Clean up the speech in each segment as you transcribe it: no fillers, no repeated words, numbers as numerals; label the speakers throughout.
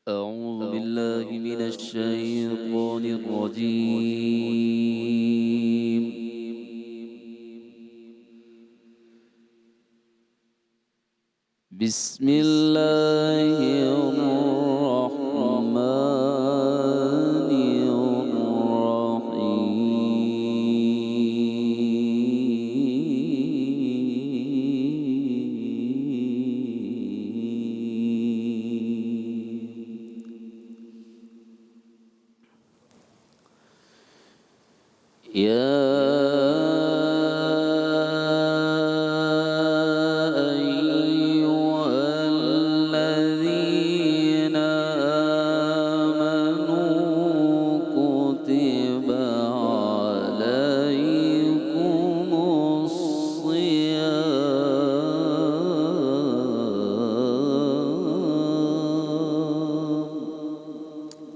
Speaker 1: أعوذ بالله من الشيطان الرجيم. بسم الله الرحمن الرحيم.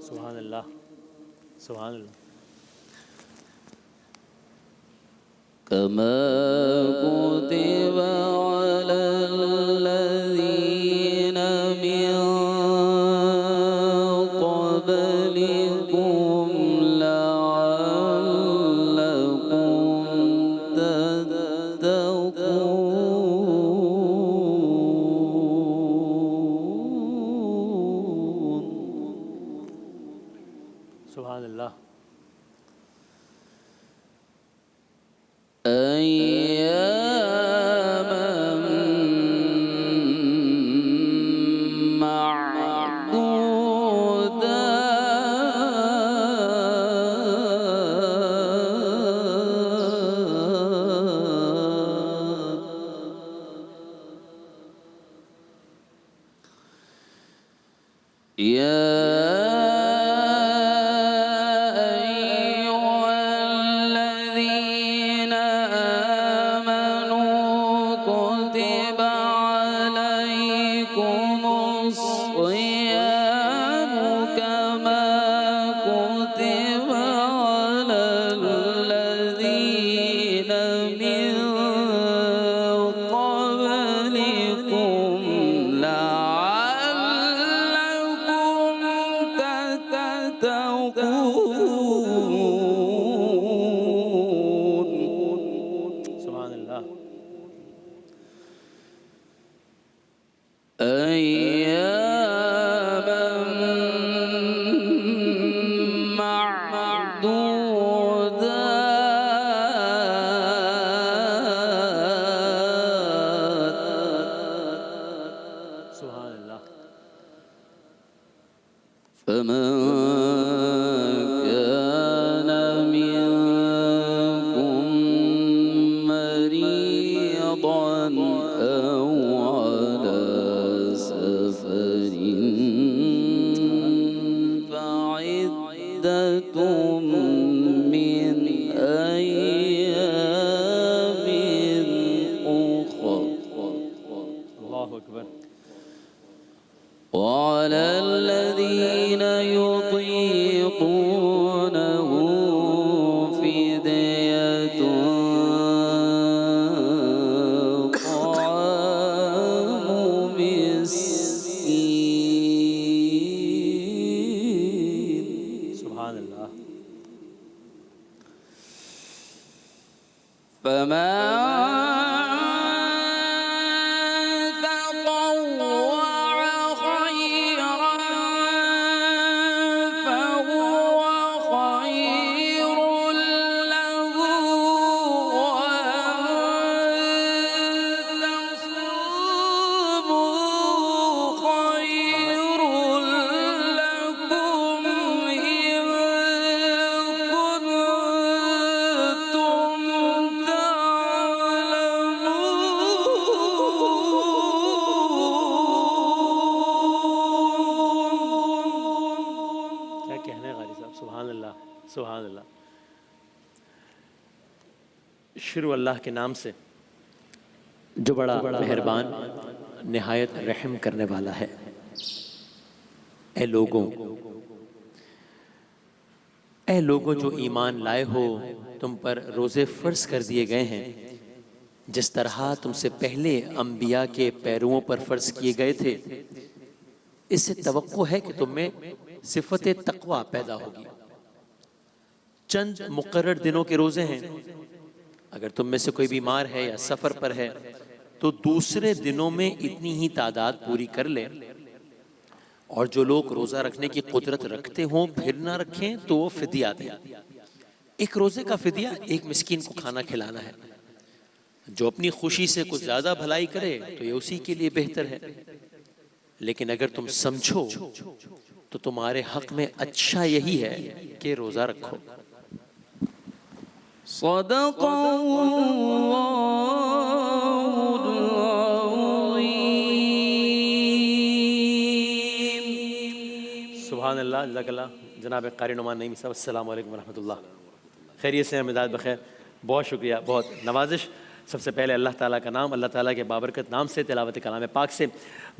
Speaker 2: سبحان اللہ سبحان اللہ
Speaker 1: كما كتب على الذين من قبلكم لعلكم تتقون.
Speaker 2: سبحان اللہ.
Speaker 1: أياما فمن كان منكم مريضا أو على سفر فعدة من أيام أخر.
Speaker 2: اللہ اکبر.
Speaker 1: وعلى الذين يطيقونه فدية طعام مسكين.
Speaker 2: سبحان اللہ. سبحان اللہ. شروع اللہ کے نام سے جو بڑا مہربان نہایت رحم کرنے والا ہے. اے لوگوں جو ایمان لائے ہو، تم پر روزے فرض کر دیے گئے ہیں جس طرح تم سے پہلے انبیاء کے پیرووں پر فرض کیے گئے تھے. اس سے توقع ہے کہ تم میں صفت تقوی پیدا ہوگی۔ چند مقرر دنوں کے روزے ہیں، اگر تم میں سے کوئی بیمار ہے یا سفر پر ہے تو دوسرے دنوں میں اتنی ہی تعداد پوری کر لے، اور جو لوگ روزہ رکھنے کی قدرت رکھتے ہوں پھر نہ رکھیں تو وہ فدیہ دیں۔ ایک روزے کا فدیہ ایک مسکین کو کھانا کھلانا ہے۔ جو اپنی خوشی سے کچھ زیادہ بھلائی کرے تو یہ اسی کے لیے بہتر ہے، لیکن اگر تم سمجھو تو تمہارے حق میں اچھا یہی ہے کہ روزہ رکھو۔
Speaker 1: صدق اللہ
Speaker 2: سبحان اللہ، جزاک اللہ۔ جناب قاری نعمان نعیمی صاحب، السلام علیکم ورحمۃ اللہ۔ خیریت سے ہیں؟ مزاج بخیر؟ بہت شکریہ، بہت نوازش۔ سب سے پہلے اللہ تعالیٰ کا نام، اللہ تعالیٰ کے بابرکت نام سے تلاوت کلام پاک سے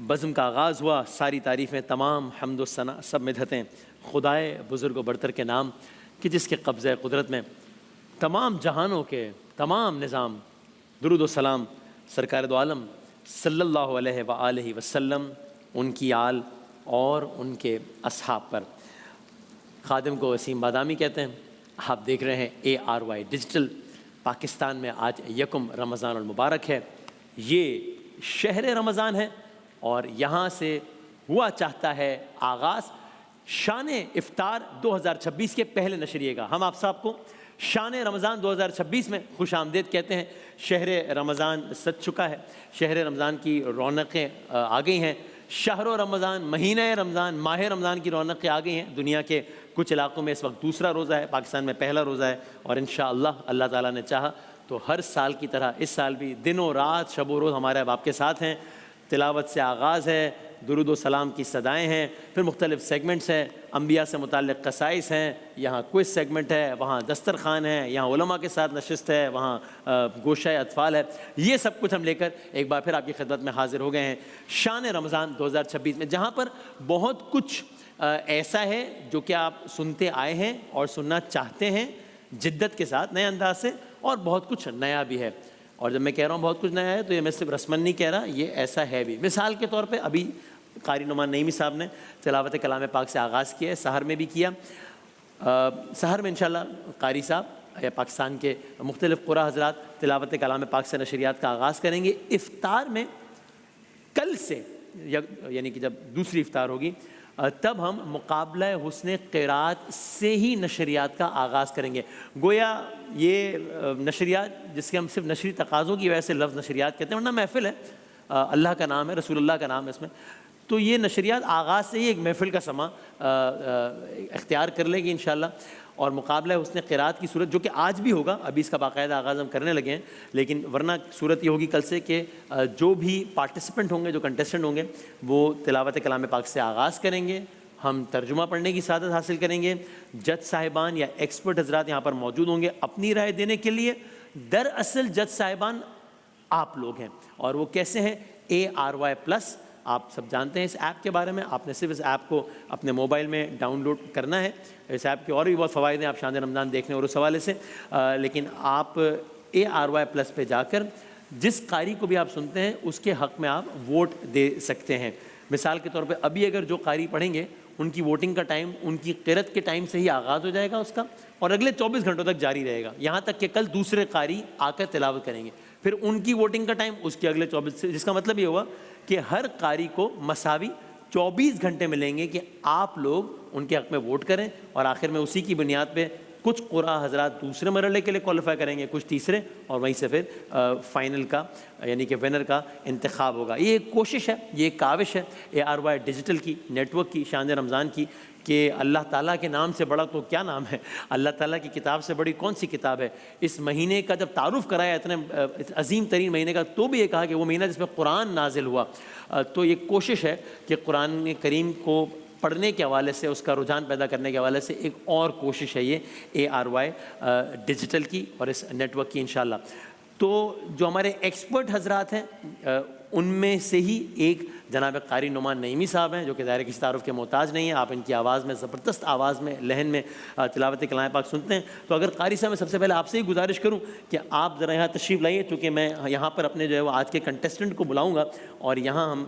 Speaker 2: بزم کا آغاز ہوا۔ ساری تعریفیں، تمام حمد و ثنا، سب مدحتیں خدائے بزرگ و برتر کے نام کہ جس کے قبضہ قدرت میں تمام جہانوں کے تمام نظام۔ درود و سلام سرکار دو عالم صلی اللہ علیہ وآلہ وسلم، ان کی آل اور ان کے اصحاب پر۔ خادم کو وسیم بادامی کہتے ہیں۔ آپ دیکھ رہے ہیں ARY ڈیجیٹل۔ پاکستان میں آج یکم رمضان المبارک ہے، یہ شہر رمضان ہے، اور یہاں سے ہوا چاہتا ہے آغاز شان افطار 2026 کے پہلے نشریے کا۔ ہم آپ صاحب کو شان رمضان 2026 میں خوش آمدید کہتے ہیں۔ شہر رمضان سج چکا ہے، شہر رمضان کی رونقیں آ گئی ہیں۔ شہر و رمضان، مہینہ رمضان، ماہ رمضان کی رونقیں آ گئی ہیں۔ دنیا کے کچھ علاقوں میں اس وقت دوسرا روزہ ہے، پاکستان میں پہلا روزہ ہے، اور انشاءاللہ اللہ تعالیٰ نے چاہا تو ہر سال کی طرح اس سال بھی دنوں رات شب و روز ہمارے اب آپ کے ساتھ ہیں۔ تلاوت سے آغاز ہے، درود و سلام کی صدائیں ہیں، پھر مختلف سیگمنٹس ہیں، انبیاء سے متعلق قصائص ہیں، یہاں کوئز سیگمنٹ ہے، وہاں دسترخوان ہے، یہاں علماء کے ساتھ نشست ہے، وہاں گوشہ اطفال ہے۔ یہ سب کچھ ہم لے کر ایک بار پھر آپ کی خدمت میں حاضر ہو گئے ہیں شان رمضان 2026 میں، جہاں پر بہت کچھ ایسا ہے جو کہ آپ سنتے آئے ہیں اور سننا چاہتے ہیں جدت کے ساتھ، نئے انداز سے، اور بہت کچھ نیا بھی ہے۔ اور جب میں کہہ رہا ہوں بہت کچھ نیا ہے تو یہ میں صرف رسمن نہیں کہہ رہا، یہ ایسا ہے بھی۔ مثال کے طور پہ ابھی قاری نعمان نعیمی صاحب نے تلاوت کلام پاک سے آغاز کیا ہے، سحر میں بھی کیا۔ سحر میں انشاءاللہ قاری صاحب یا پاکستان کے مختلف قرآ حضرات تلاوت کلام پاک سے نشریات کا آغاز کریں گے۔ افطار میں کل سے، یعنی کہ جب دوسری افطار ہوگی، تب ہم مقابلہ حسن قرات سے ہی نشریات کا آغاز کریں گے۔ گویا یہ نشریات جس کے ہم صرف نشری تقاضوں کی وجہ سے لفظ نشریات کہتے ہیں، ورنہ محفل ہے، اللہ کا نام ہے، رسول اللہ کا نام ہے اس میں، تو یہ نشریات آغاز سے ہی ایک محفل کا سما اختیار کر لے گی انشاءاللہ۔ اور مقابلہ حسن قرات کی صورت جو کہ آج بھی ہوگا، ابھی اس کا باقاعدہ آغاز ہم کرنے لگے ہیں، لیکن ورنہ صورت یہ ہوگی کل سے کہ جو بھی پارٹیسپنٹ ہوں گے، جو کنٹیسٹنٹ ہوں گے، وہ تلاوت کلام پاک سے آغاز کریں گے۔ ہم ترجمہ پڑھنے کی سعادت حاصل کریں گے۔ جج صاحبان یا ایکسپرٹ حضرات یہاں پر موجود ہوں گے اپنی رائے دینے کے لیے۔ دراصل جج صاحبان آپ لوگ ہیں، اور وہ کیسے ہیں؟ ARY+، آپ سب جانتے ہیں اس ایپ کے بارے میں۔ آپ نے صرف اس ایپ کو اپنے موبائل میں ڈاؤن لوڈ کرنا ہے۔ اس ایپ کے اور بھی بہت فوائد ہیں، آپ شان رمضان دیکھنے اور اس حوالے سے، لیکن آپ ARY+ پہ جا کر جس قاری کو بھی آپ سنتے ہیں اس کے حق میں آپ ووٹ دے سکتے ہیں۔ مثال کے طور پہ ابھی اگر جو قاری پڑھیں گے ان کی ووٹنگ کا ٹائم ان کی قرت کے ٹائم سے ہی آغاز ہو جائے گا اس کا، اور اگلے 24 گھنٹوں تک جاری رہے گا، یہاں تک کہ کل دوسرے قاری آ کر تلاوت کریں گے، پھر ان کی ووٹنگ کا ٹائم اس کے اگلے 24 سے، جس کا مطلب یہ ہوا کہ ہر قاری کو مساوی 24 گھنٹے ملیں گے کہ آپ لوگ ان کے حق میں ووٹ کریں، اور آخر میں اسی کی بنیاد پہ کچھ قرآ حضرات دوسرے مرحلے کے لیے کوالیفائی کریں گے، کچھ تیسرے، اور وہیں سے پھر فائنل کا یعنی کہ ونر کا انتخاب ہوگا۔ یہ ایک کوشش ہے، یہ ایک کاوش ہے ARY ڈیجیٹل کی، نیٹ ورک کی، شان رمضان کی، کہ اللہ تعالیٰ کے نام سے بڑا تو کیا نام ہے، اللہ تعالیٰ کی کتاب سے بڑی کون سی کتاب ہے۔ اس مہینے کا جب تعارف کرایا اتنے عظیم ترین مہینے کا، تو بھی یہ کہا کہ وہ مہینہ جس میں قرآن نازل ہوا، تو یہ کوشش ہے کہ قرآن کریم کو پڑھنے کے حوالے سے، اس کا رجحان پیدا کرنے کے حوالے سے ایک اور کوشش ہے یہ ARY ڈیجیٹل کی اور اس نیٹ ورک کی انشاءاللہ۔ تو جو ہمارے ایکسپرٹ حضرات ہیں ان میں سے ہی ایک جناب قاری نعمان نعیمی صاحب ہیں جو کہ ظاہر کسی تعارف کے محتاج نہیں ہیں. آپ ان کی آواز میں زبردست آواز میں لہن میں تلاوت کلام پاک سنتے ہیں. تو اگر قاری صاحب میں سب سے پہلے آپ سے ہی گزارش کروں کہ آپ ذرا یہاں تشریف لائیے, کیونکہ میں یہاں پر اپنے جو ہے وہ آج کے کنٹیسٹنٹ کو بلاؤں گا اور یہاں ہم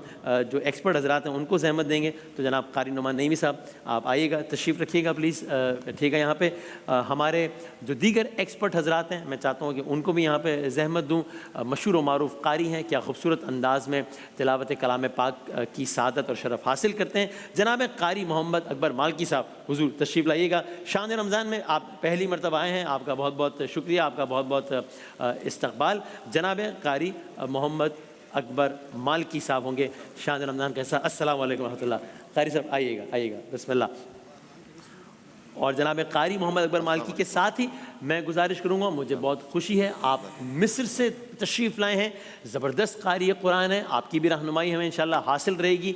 Speaker 2: جو ایکسپرٹ حضرات ہیں ان کو زحمت دیں گے. تو جناب قاری نعمان نعیمی صاحب آپ آئیے گا, تشریف رکھیے گا پلیز, ٹھیک ہے. یہاں پہ ہمارے جو دیگر ایکسپرٹ حضرات ہیں میں چاہتا ہوں کہ ان کو بھی یہاں پہ زحمت دوں. مشہور و معروف قاری ہیں, کیا خوبصورت انداز میں تلاوت کلام پاک کی سعادت اور شرف حاصل کرتے ہیں. جناب قاری محمد اکبر مالکی صاحب, حضور تشریف لائیے گا. شان رمضان میں آپ پہلی مرتبہ آئے ہیں, آپ کا بہت بہت شکریہ, آپ کا بہت بہت استقبال. جناب قاری محمد اکبر مالکی صاحب ہوں گے شان رمضان کا حصہ. السلام علیکم ورحمۃ اللہ. قاری صاحب آئیے گا بسم اللہ. اور جناب قاری محمد اکبر مالکی کے ساتھ ہی میں گزارش کروں گا, مجھے بہت خوشی ہے آپ مصر سے تشریف لائے ہیں, زبردست قاری قرآن ہے, آپ کی بھی رہنمائی ہمیں انشاءاللہ حاصل رہے گی,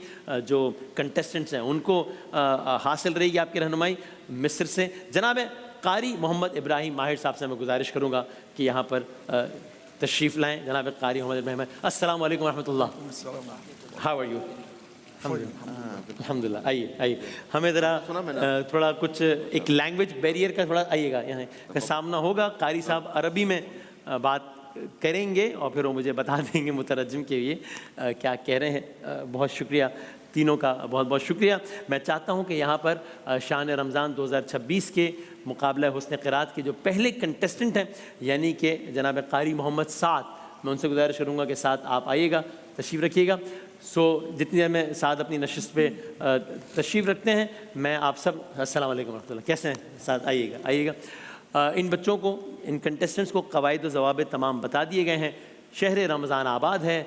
Speaker 2: جو کنٹیسٹنٹس ہیں ان کو حاصل رہے گی آپ کی رہنمائی مصر سے. جناب قاری محمد ابراہیم ماہر صاحب سے میں گزارش کروں گا کہ یہاں پر تشریف لائیں. جناب قاری محمد ابراہیم, السلام علیکم ورحمۃ اللہ. How are you? الحمدللہ. آئیے ہمیں ذرا تھوڑا کچھ ایک لینگویج بیریئر کا تھوڑا آئیے گا یہاں کا سامنا ہوگا. قاری صاحب عربی میں بات کریں گے اور پھر وہ مجھے بتا دیں گے مترجم کے لیے کیا کہہ رہے ہیں. بہت شکریہ تینوں کا, بہت بہت شکریہ. میں چاہتا ہوں کہ یہاں پر شان رمضان 2026 کے مقابلہ حسن قرات کے جو پہلے کنٹیسٹنٹ ہیں یعنی کہ جناب قاری محمد سعد, میں ان سے گزارش کروں گا کہ سعد آپ آئیے گا, تشریف رکھیے گا. جتنی دیر میں سعد اپنی نشست پہ تشریف رکھتے ہیں میں آپ سب, السلام علیکم ورحمۃ اللہ, کیسے ہیں سعد؟ آئیے گا. ان بچوں کو, ان کنٹیسٹنٹس کو قواعد و ضوابط تمام بتا دیے گئے ہیں. شہر رمضان آباد ہے,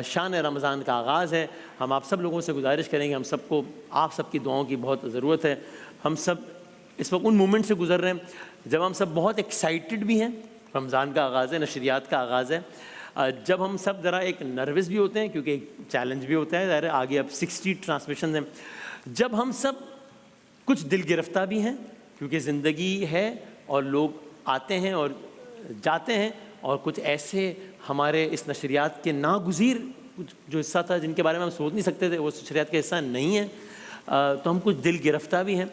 Speaker 2: شان رمضان کا آغاز ہے. ہم آپ سب لوگوں سے گزارش کریں گے, ہم سب کو آپ سب کی دعاؤں کی بہت ضرورت ہے. ہم سب اس وقت ان مومنٹ سے گزر رہے ہیں جب ہم سب بہت ایکسائٹڈ بھی ہیں. رمضان کا آغاز ہے, نشریات کا آغاز ہے. جب ہم سب ذرا ایک نروس بھی ہوتے ہیں کیونکہ ایک چیلنج بھی ہوتا ہے, ظاہر آگے اب 60 ٹرانسمیشنز ہیں. جب ہم سب کچھ دل گرفتہ بھی ہیں کیونکہ زندگی ہے اور لوگ آتے ہیں اور جاتے ہیں, اور کچھ ایسے ہمارے اس نشریات کے ناگزیر کچھ جو حصہ تھا جن کے بارے میں ہم سوچ نہیں سکتے تھے, وہ نشریات کا حصہ نہیں ہے. تو ہم کچھ دل گرفتہ بھی ہیں.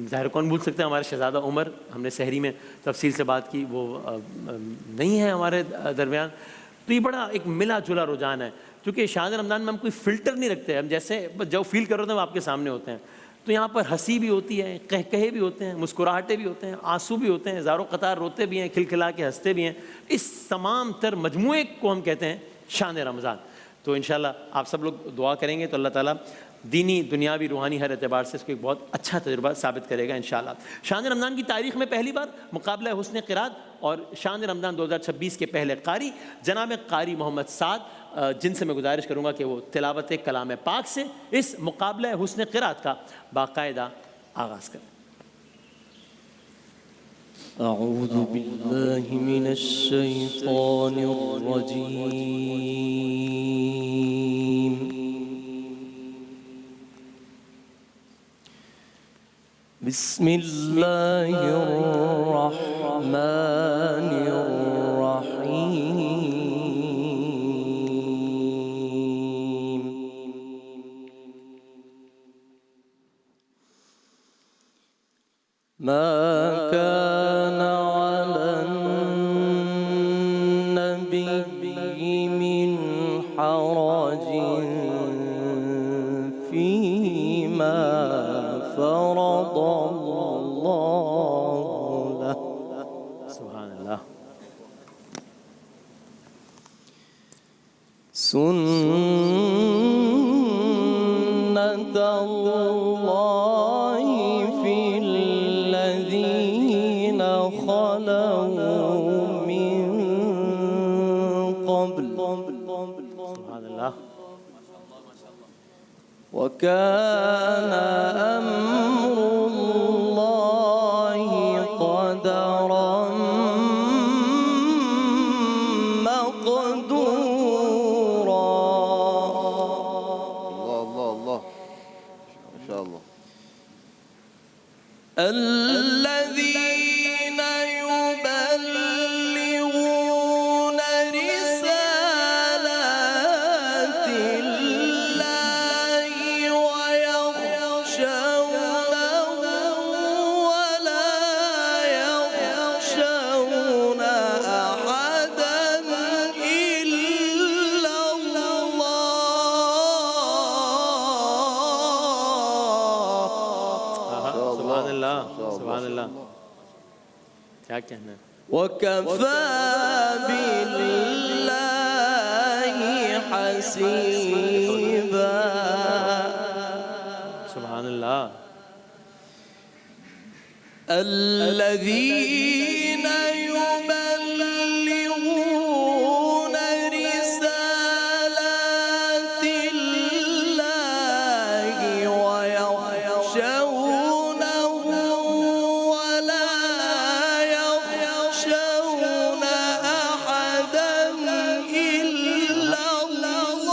Speaker 2: ظاہر کون بھول سکتے ہیں ہمارے شہزادہ عمر, ہم نے سحری میں تفصیل سے بات کی, وہ نہیں ہے ہمارے درمیان. تو یہ بڑا ایک ملا جلا رجحان ہے کیونکہ شان رمضان میں ہم کوئی فلٹر نہیں رکھتے. ہم جیسے جو فیل کر رہے ہیں وہ آپ کے سامنے ہوتے ہیں. تو یہاں پر ہنسی بھی ہوتی ہے, قہقہے بھی ہوتے ہیں, مسکراہٹیں بھی ہوتے ہیں, آنسو بھی ہوتے ہیں, زارو قطار روتے بھی ہیں, کھلکھلا کے ہنستے بھی ہیں. اس تمام تر مجموعے کو ہم کہتے ہیں شان رمضان. تو انشاءاللہ آپ سب لوگ دعا کریں گے تو اللہ تعالیٰ دینی, دنیاوی, روحانی ہر اعتبار سے اس کو ایک بہت اچھا تجربہ ثابت کرے گا انشاءاللہ. شان رمضان کی تاریخ میں پہلی بار مقابلہ حسن قرات اور شان رمضان 2026 کے پہلے قاری جناب قاری محمد سعد, جن سے میں گزارش کروں گا کہ وہ تلاوت کلام پاک سے اس مقابلہ حسن قرات کا باقاعدہ آغاز کریں.
Speaker 1: اعوذ باللہ من الشیطان الرجیم. بسم اللہ الرحمن الرحیم. ما كان على النبي من حرج فيما فرض الله له.
Speaker 2: سبحان اللہ. سنة الله في الذين خلوا من قبل. سبحان اللہ. وكان أمر الله قدرا مقدورا.
Speaker 3: الله الله ما شاء الله.
Speaker 1: الذين يبلغون رسالات
Speaker 2: اللہ سبحان اللہ. کیا کہنا ہے.
Speaker 1: وَكَفَى بِاللَّهِ حَسِيبًا.
Speaker 2: سبحان اللہ.
Speaker 1: الذين يبلغون رسالات الله ويخشونه ولا يخشون أحدا إلا الله.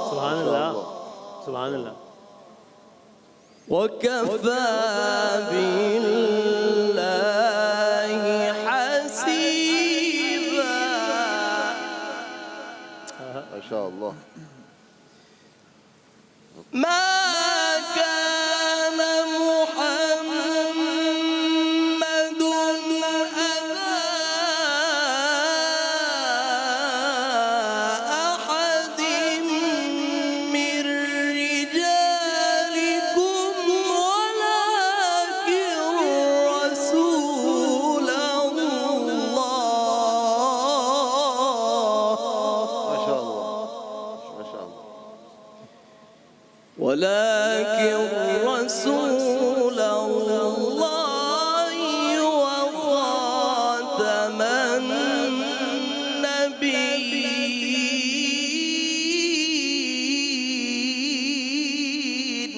Speaker 2: سبحان اللہ سبحان اللہ.
Speaker 1: وَكَفَى بِاللَّهِ حَسِيبًا.
Speaker 3: ما شاء الله.
Speaker 1: ما كان محمد أبا أحد من رجالكم ولكن رسول الله.
Speaker 3: ما شاء الله. ما شاء الله.
Speaker 1: ولكن رسول الله وخاتم النبيين.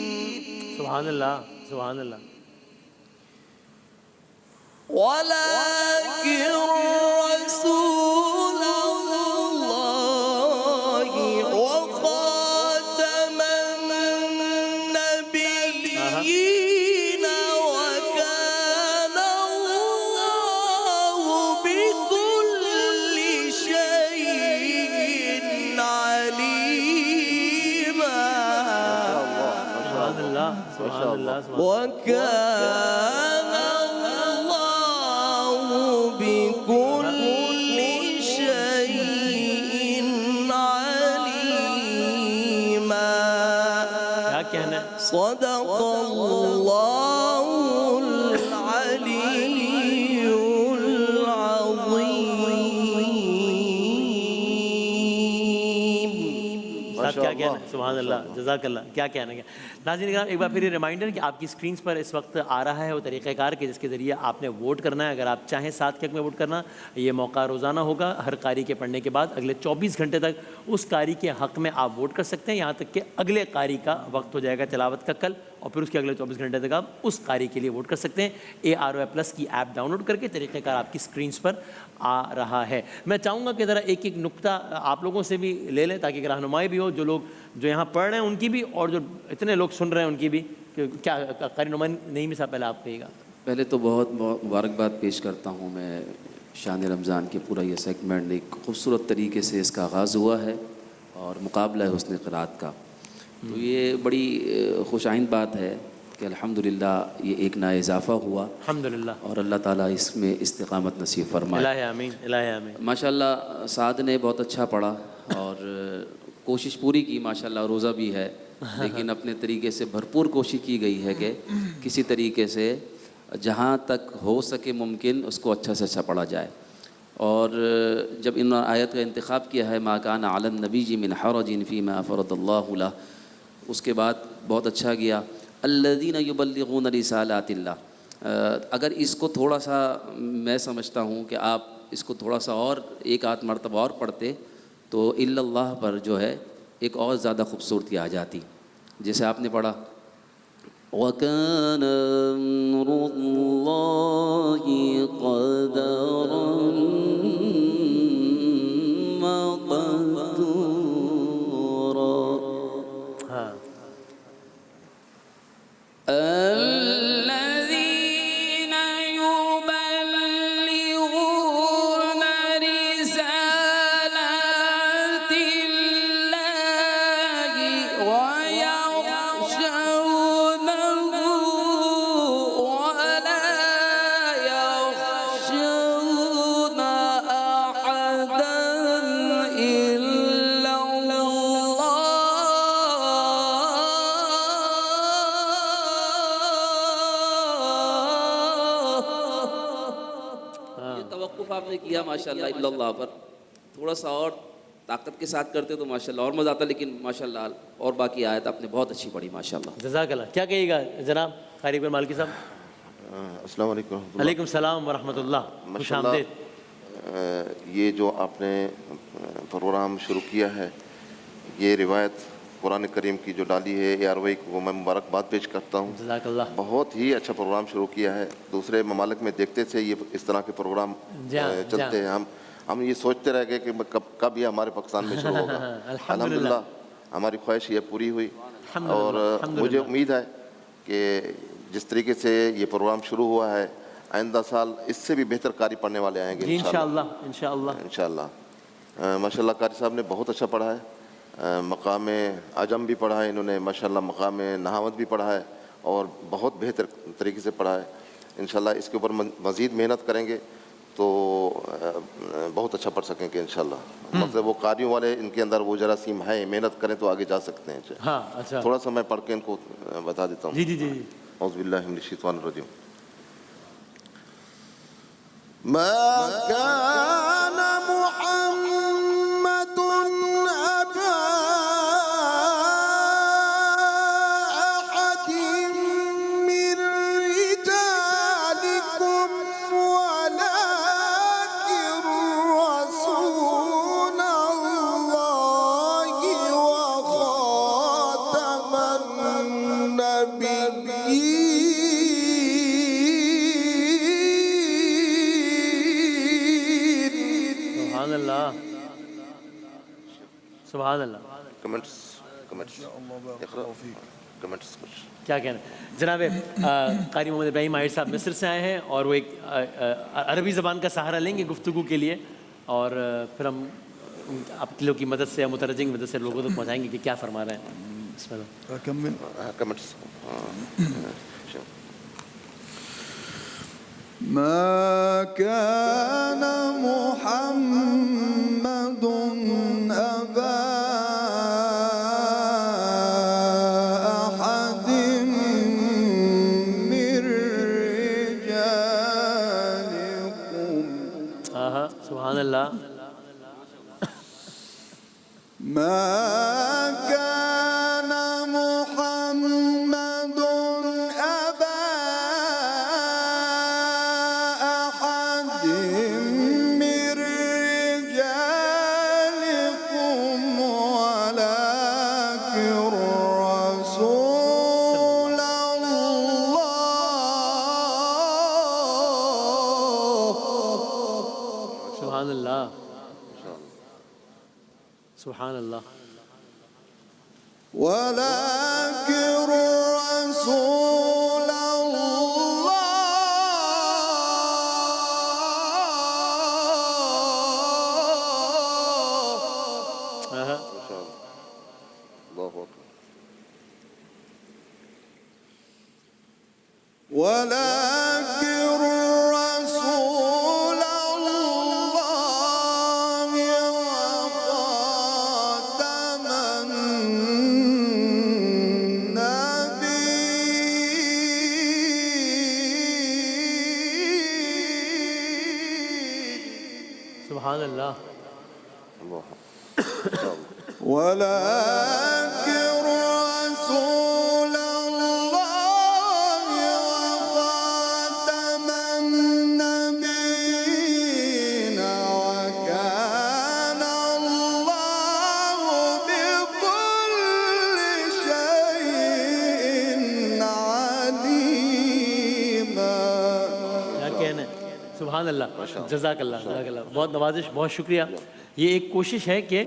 Speaker 2: سبحان اللہ سبحان اللہ.
Speaker 1: ولكن رسول الله وخاتم النبيين وكان الله بكل شيء عليما.
Speaker 2: سبحان اللہ سبحان اللہ سبحان.
Speaker 1: وكان الله بكل شيء عليما.
Speaker 2: کیا کہنا ہے.
Speaker 1: صدق الله العلي العظيم.
Speaker 2: ساتھ کیا کہنا ہے. سبحان اللہ جزاک اللہ. کیا کہنا ہے. ناظرین کرام ایک بار پھر یہ ریمائنڈر کہ آپ کی اسکرینس پر اس وقت آ رہا ہے وہ طریقہ کار کہ جس کے ذریعے آپ نے ووٹ کرنا ہے. اگر آپ چاہیں 7 کے حق میں ووٹ کرنا یہ موقع روزانہ ہوگا. ہر قاری کے پڑھنے کے بعد اگلے 24 گھنٹے تک اس قاری کے حق میں آپ ووٹ کر سکتے ہیں یہاں تک کہ اگلے قاری کا وقت ہو جائے گا تلاوت کا کل اور پھر اس کے اگلے 24 گھنٹے تک آپ اس قاری کے لیے ووٹ کر سکتے ہیں. AROI+ کی ایپ ڈاؤن لوڈ کر کے طریقہ کار آپ کی اسکرینس پر آ رہا ہے. میں چاہوں گا کہ ذرا ایک ایک نقطہ آپ لوگوں سے بھی لے لیں تاکہ رہنمائی بھی ہو جو لوگ جو یہاں پڑھ رہے ہیں ان کی بھی اور جو اتنے لوگ سن رہے ہیں ان کی بھی. کہ کیا قاری نعمان نعیمی صاحب پہلے آپ کہیے گا.
Speaker 4: پہلے تو بہت بہت مبارکباد پیش کرتا ہوں میں. شان رمضان کے پورا یہ سیگمنٹ ایک خوبصورت طریقے سے اس کا آغاز ہوا ہے اور مقابلہ ہے حسن قرات کا. تو یہ بڑی خوش آئند بات ہے کہ الحمدللہ یہ ایک نیا اضافہ ہوا
Speaker 2: الحمدللہ
Speaker 4: اور اللہ تعالیٰ اس میں استقامت نصیب فرمائے.
Speaker 2: الہ آمین الہ آمین.
Speaker 4: ماشاءاللہ سعد نے بہت اچھا پڑھا اور کوشش پوری کی. ماشاءاللہ روزہ بھی ہے لیکن اپنے طریقے سے بھرپور کوشش کی گئی ہے کہ کسی طریقے سے جہاں تک ہو سکے ممکن اس کو اچھا سے اچھا پڑھا جائے. اور جب ان آیت کا انتخاب کیا ہے ما کان علی النبی من حرج فیما فرض اللہ لہ اس کے بعد بہت اچھا گیا الذین یبلغون رسالات اللہ. اگر اس کو تھوڑا سا میں سمجھتا ہوں کہ آپ اس کو تھوڑا سا اور ایک آدھ مرتبہ اور پڑھتے تو الا اللہ پر جو ہے ایک اور زیادہ خوبصورتی آ جاتی. جیسے آپ نے پڑھا وَكَانَ أَمْرُ اللَّهِ قَدَرًا مَقْدُورًا.
Speaker 2: ہاں
Speaker 5: الذين يبلغون رسالات الله ويخشونه ولا يخشون
Speaker 4: کیا ماشاءاللہ الا اللہ پر، تھوڑا سا اور طاقت کے ساتھ کرتے تو ماشاءاللہ اور مزہ آتا، لیکن ماشاءاللہ اور باقی آیت آپ نے بہت اچھی پڑھی ماشاءاللہ.
Speaker 2: جزاک اللہ. کیا کہیے گا جناب قاری اکبر مالکی صاحب؟
Speaker 3: السلام علیکم ورحمۃ اللہ.
Speaker 2: علیکم السلام ورحمۃ اللہ. خوش
Speaker 3: ماشاءاللہ
Speaker 2: آمدید.
Speaker 3: یہ جو آپ نے پروگرام شروع کیا ہے، یہ روایت قرآن کریم کی جو ڈالی ہے اے آر وائی کو میں مبارکباد پیش کرتا ہوں.
Speaker 2: جزاک اللہ.
Speaker 3: بہت ہی اچھا پروگرام شروع کیا ہے. دوسرے ممالک میں دیکھتے تھے یہ اس طرح کے پروگرام چلتے ہیں، ہم یہ سوچتے رہ گئے کہ کب یہ ہمارے پاکستان میں شروع ہوگا. الحمدللہ ہماری خواہش یہ پوری ہوئی، اور مجھے امید ہے کہ جس طریقے سے یہ پروگرام شروع ہوا ہے آئندہ سال اس سے بھی بہتر قاری پڑھنے والے آئیں گے
Speaker 2: انشاءاللہ. انشاءاللہ
Speaker 3: انشاءاللہ. ماشاءاللہ قاری صاحب نے بہت اچھا پڑھا ہے، مقام عجم بھی پڑھا ہے انہوں نے، ماشاءاللہ مقام نحوت بھی پڑھا ہے، اور بہت بہتر طریقے سے پڑھا ہے. انشاءاللہ اس کے اوپر مزید محنت کریں گے تو بہت اچھا پڑھ سکیں گے انشاءاللہ. مطلب وہ قاریوں والے ان کے اندر وہ جراثیم ہے، محنت کریں تو آگے جا سکتے ہیں.
Speaker 2: ہاں اچھا
Speaker 3: تھوڑا سا میں پڑھ کے ان کو بتا دیتا ہوں.
Speaker 2: جی جی جی.
Speaker 3: اعوذ باللہ من الشیطان الرجیم. ما كان محمد أبا أحد من رجالكم ولكن رسول الله وخاتم النبيين.
Speaker 2: سبحان اللہ. سبحان اللہ.
Speaker 3: کمنٹس
Speaker 2: کیا کہنا ہے جناب قاری محمد ابراہیم آہر صاحب مصر سے آئے ہیں، اور وہ ایک عربی زبان کا سہارا لیں گے گفتگو کے لیے، اور پھر ہم آپ لوگ کی مدد سے، مترجم کی مدد سے لوگوں تک پہنچائیں گے کہ کیا فرما رہے ہیں. بسم اللہ.
Speaker 3: کمنٹس.
Speaker 1: ما كان محمد أبا أحد من رجالكم.
Speaker 2: سبحان اللہ.
Speaker 1: ما كان محمد أبا أحد من رجالكم ولكن رسول الله.
Speaker 2: سبحان اللہ. سبحان اللہ.
Speaker 1: ولكن رسول الله.
Speaker 3: اللہ اکبر.
Speaker 1: ولكن رسول الله وخاتم النبيين.
Speaker 2: سبحان اللہ.
Speaker 1: ولكن رسول الله وخاتم النبيين وكان الله بكل شيء عليما.
Speaker 2: کیا کہنا ہے. سبحان اللہ. جزاک اللہ. جزاک اللہ. بہت نوازش، بہت شکریہ. یہ ایک کوشش ہے کہ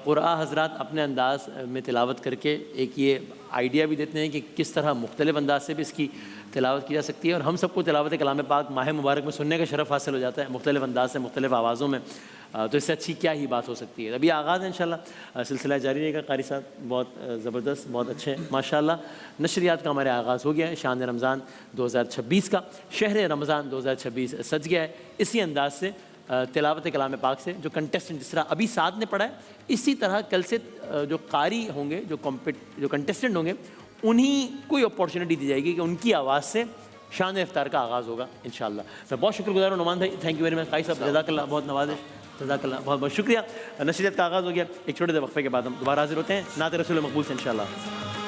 Speaker 2: قرآن حضرات اپنے انداز میں تلاوت کر کے ایک یہ آئیڈیا بھی دیتے ہیں کہ کس طرح مختلف انداز سے بھی اس کی تلاوت کی جا سکتی ہے، اور ہم سب کو تلاوت کلام پاک ماہ مبارک میں سننے کا شرف حاصل ہو جاتا ہے مختلف انداز سے، مختلف آوازوں میں. تو اس سے اچھی کیا ہی بات ہو سکتی ہے. ابھی آغاز ہے انشاءاللہ، سلسلہ جاری رہے گا. قاری صاحب بہت زبردست، بہت اچھے ماشاءاللہ. نشریات کا ہمارے آغاز ہو گیا ہے. شان رمضان 2026 کا، شہر رمضان 2026 سج گیا ہے. اسی انداز سے تلاوت کلام پاک سے جو کنٹیسٹنٹ جس طرح ابھی سعد نے پڑھا ہے، اسی طرح کل سے جو قاری ہوں گے، جو کنٹیسٹنٹ ہوں گے، انہیں کوئی اپارچونیٹی دی جائے گی کہ ان کی آواز سے شان افطار کا آغاز ہوگا انشاءاللہ. میں بہت شکر گزار ہوں نعمان بھائی, تھینک یو ویری مچ. قائی صاحب جزاک اللہ, بہت نوازش, جزاک اللہ, بہت بہت شکریہ. نشریت کا آغاز ہو گیا. ایک چھوٹے سے وقفے کے بعد ہم دوبارہ حاضر ہوتے ہیں نعت رسول مقبول سے انشاءاللہ.